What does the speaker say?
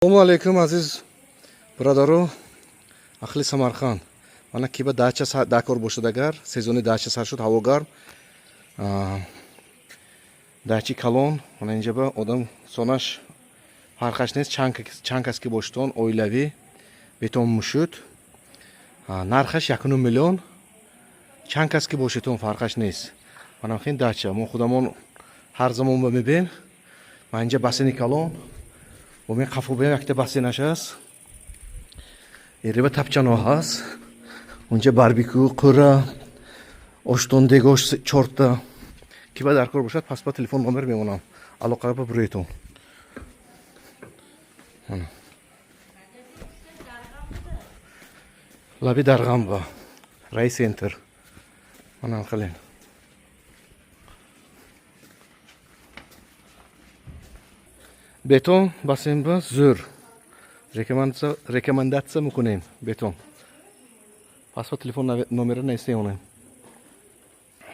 Assalomu alaykum aziz birodaru ahli Samarqand. Mana kiba dacha dakor boshadagar, sezoni dacha sar shud, havo garm. Дачи калон, mana inja ba odam sonash farqash neст, чанкаски боштон, oilaviy, beton mushut. Narxash 1 million. Чанкаски бошитон farqash neст. Mana xin dacha, mo xudamon har zamon ba mebin. Mana inja baseni kalon. و می قفو به وقت بسته نشست. ایره به تپچانو هست. اونجا باربیکو قرا آشتون دگوش چورتا. کی با درکار باشد پس با تلفن نمبر میمونم. علاقه با برویتون. لبی درغم با رای سنتر. من خلین. Beton basın zor. Rekomendatsiya mukunem beton. Paspa telefon numarını isteyin.